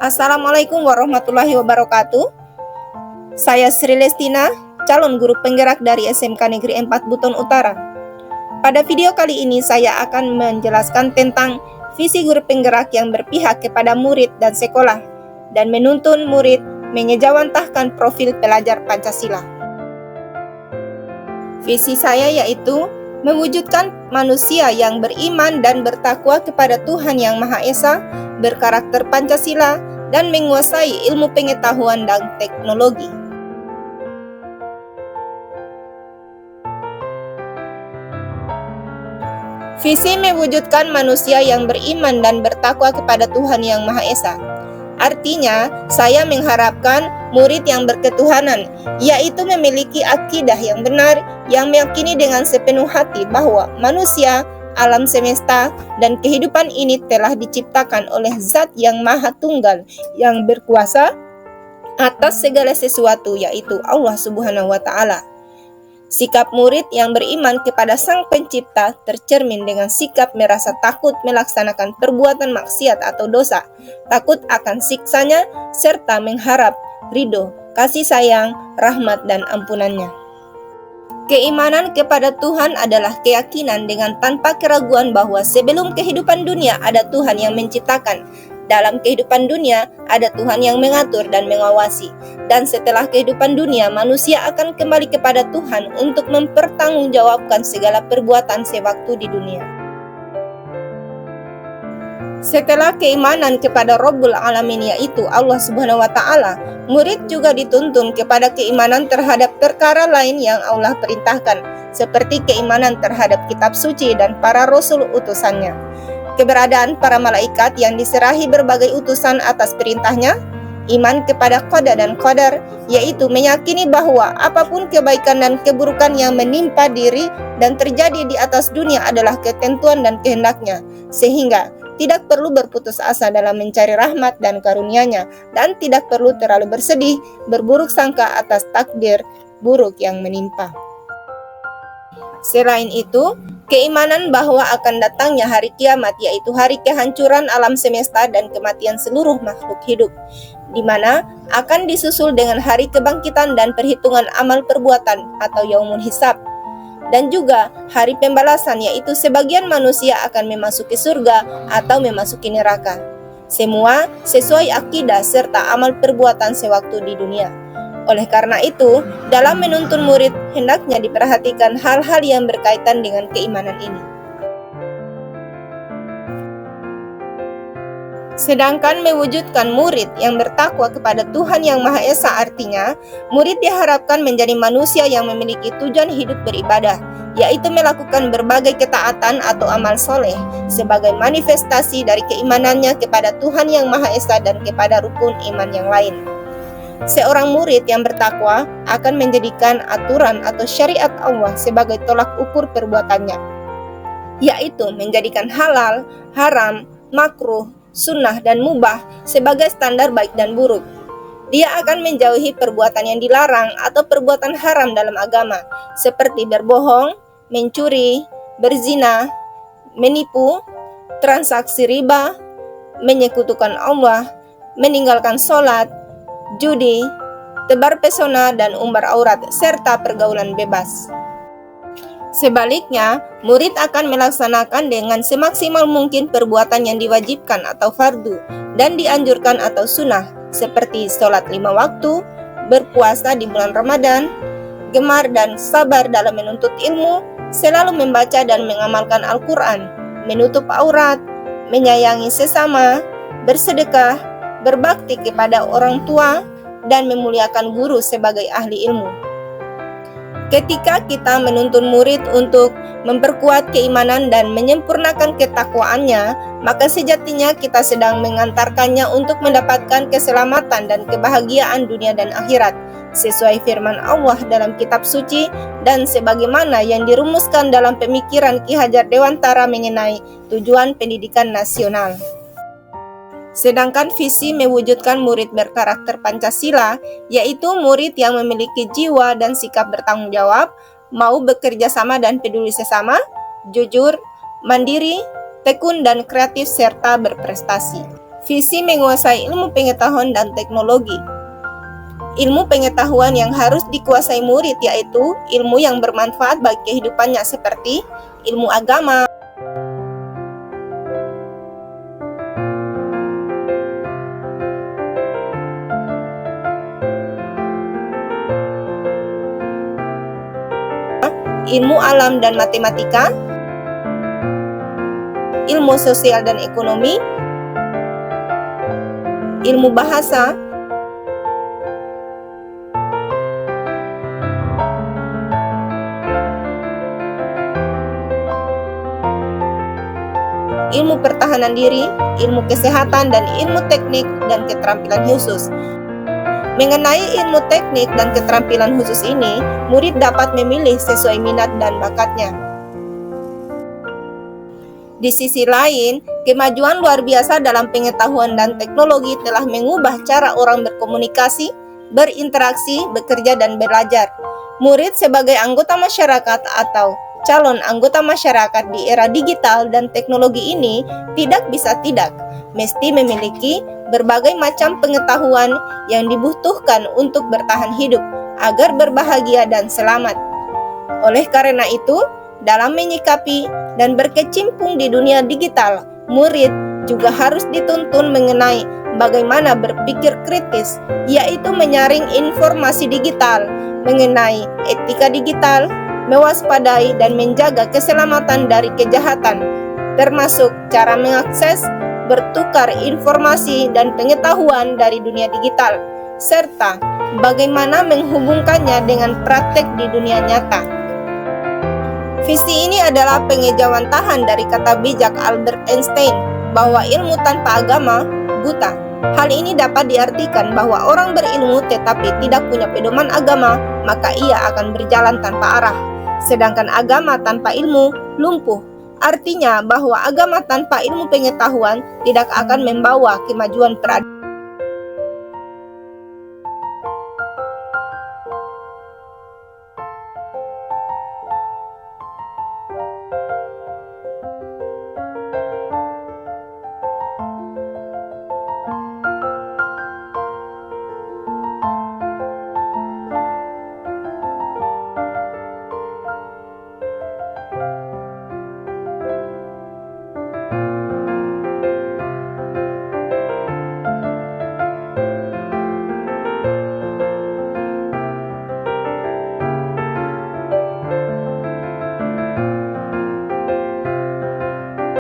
Assalamualaikum warahmatullahi wabarakatuh. Saya Sri Lestina, calon guru penggerak dari SMK Negeri 4 Buton Utara. Pada video kali ini saya akan menjelaskan tentang visi guru penggerak yang berpihak kepada murid dan sekolah dan menuntun murid menyejawantahkan profil pelajar Pancasila. Visi saya yaitu mewujudkan manusia yang beriman dan bertakwa kepada Tuhan Yang Maha Esa, berkarakter Pancasila, dan menguasai ilmu pengetahuan dan teknologi. Visi mewujudkan manusia yang beriman dan bertakwa kepada Tuhan Yang Maha Esa. Artinya, saya mengharapkan murid yang berketuhanan, yaitu memiliki akidah yang benar, yang meyakini dengan sepenuh hati bahwa manusia, alam semesta, dan kehidupan ini telah diciptakan oleh Zat yang Maha Tunggal, yang berkuasa atas segala sesuatu, yaitu Allah Subhanahu wa Ta'ala. Sikap murid yang beriman kepada Sang Pencipta tercermin dengan sikap merasa takut melaksanakan perbuatan maksiat atau dosa, takut akan siksanya, serta mengharap ridho, kasih sayang, rahmat, dan ampunannya. Keimanan kepada Tuhan adalah keyakinan dengan tanpa keraguan bahwa sebelum kehidupan dunia ada Tuhan yang menciptakan. Dalam kehidupan dunia, ada Tuhan yang mengatur dan mengawasi. Dan setelah kehidupan dunia, manusia akan kembali kepada Tuhan untuk mempertanggungjawabkan segala perbuatan sewaktu di dunia. Setelah keimanan kepada Rabbul Alamin, yaitu Allah Subhanahu wa Ta'ala, murid juga dituntun kepada keimanan terhadap perkara lain yang Allah perintahkan, seperti keimanan terhadap kitab suci dan para rasul utusannya, keberadaan para malaikat yang diserahi berbagai utusan atas perintahnya, iman kepada qada dan qadar, yaitu meyakini bahwa apapun kebaikan dan keburukan yang menimpa diri dan terjadi di atas dunia adalah ketentuan dan kehendaknya, sehingga tidak perlu berputus asa dalam mencari rahmat dan karunia-Nya, dan tidak perlu terlalu bersedih, berburuk sangka atas takdir buruk yang menimpa. Selain itu, keimanan bahwa akan datangnya hari kiamat, yaitu hari kehancuran alam semesta dan kematian seluruh makhluk hidup, di mana akan disusul dengan hari kebangkitan dan perhitungan amal perbuatan atau yaumul hisab, dan juga hari pembalasan, yaitu sebagian manusia akan memasuki surga atau memasuki neraka. Semua sesuai akidah serta amal perbuatan sewaktu di dunia. Oleh karena itu, dalam menuntun murid, hendaknya diperhatikan hal-hal yang berkaitan dengan keimanan ini. Sedangkan mewujudkan murid yang bertakwa kepada Tuhan Yang Maha Esa artinya, murid diharapkan menjadi manusia yang memiliki tujuan hidup beribadah, yaitu melakukan berbagai ketaatan atau amal soleh, sebagai manifestasi dari keimanannya kepada Tuhan Yang Maha Esa dan kepada rukun iman yang lain. Seorang murid yang bertakwa akan menjadikan aturan atau syariat Allah sebagai tolak ukur perbuatannya, yaitu menjadikan halal, haram, makruh, sunnah, dan mubah sebagai standar baik dan buruk. Dia akan menjauhi perbuatan yang dilarang atau perbuatan haram dalam agama, seperti berbohong, mencuri, berzina, menipu, transaksi riba, menyekutukan Allah, meninggalkan sholat, judi, tebar pesona, dan umbar aurat, serta pergaulan bebas. Sebaliknya, murid akan melaksanakan dengan semaksimal mungkin perbuatan yang diwajibkan atau fardu dan dianjurkan atau sunnah, seperti sholat 5 waktu, berpuasa di bulan Ramadan, gemar dan sabar dalam menuntut ilmu, selalu membaca dan mengamalkan Al-Quran, menutup aurat, menyayangi sesama, bersedekah, berbakti kepada orang tua, dan memuliakan guru sebagai ahli ilmu. Ketika kita menuntun murid untuk memperkuat keimanan dan menyempurnakan ketakwaannya, maka sejatinya kita sedang mengantarkannya untuk mendapatkan keselamatan dan kebahagiaan dunia dan akhirat, sesuai firman Allah dalam kitab suci dan sebagaimana yang dirumuskan dalam pemikiran Ki Hajar Dewantara mengenai tujuan pendidikan nasional. Sedangkan visi mewujudkan murid berkarakter Pancasila, yaitu murid yang memiliki jiwa dan sikap bertanggung jawab, mau bekerja sama dan peduli sesama, jujur, mandiri, tekun dan kreatif serta berprestasi. Visi menguasai ilmu pengetahuan dan teknologi. Ilmu pengetahuan yang harus dikuasai murid yaitu ilmu yang bermanfaat bagi kehidupannya seperti ilmu agama, ilmu alam dan matematika, ilmu sosial dan ekonomi, ilmu bahasa, ilmu pertahanan diri, ilmu kesehatan, dan ilmu teknik dan keterampilan khusus. Mengenai ilmu teknik dan keterampilan khusus ini, murid dapat memilih sesuai minat dan bakatnya. Di sisi lain, kemajuan luar biasa dalam pengetahuan dan teknologi telah mengubah cara orang berkomunikasi, berinteraksi, bekerja, dan belajar. Murid sebagai anggota masyarakat atau calon anggota masyarakat di era digital dan teknologi ini tidak bisa tidak, mesti memiliki berbagai macam pengetahuan yang dibutuhkan untuk bertahan hidup agar berbahagia dan selamat. Oleh karena itu, dalam menyikapi dan berkecimpung di dunia digital, murid juga harus dituntun mengenai bagaimana berpikir kritis, yaitu menyaring informasi digital, mengenai etika digital, mewaspadai dan menjaga keselamatan dari kejahatan, termasuk cara mengakses, bertukar informasi dan pengetahuan dari dunia digital, serta bagaimana menghubungkannya dengan praktek di dunia nyata. Visi ini adalah pengejawantahan dari kata bijak Albert Einstein bahwa ilmu tanpa agama buta. Hal ini dapat diartikan bahwa orang berilmu tetapi tidak punya pedoman agama, maka ia akan berjalan tanpa arah. Sedangkan agama tanpa ilmu lumpuh. Artinya bahwa agama tanpa ilmu pengetahuan tidak akan membawa kemajuan peradaban.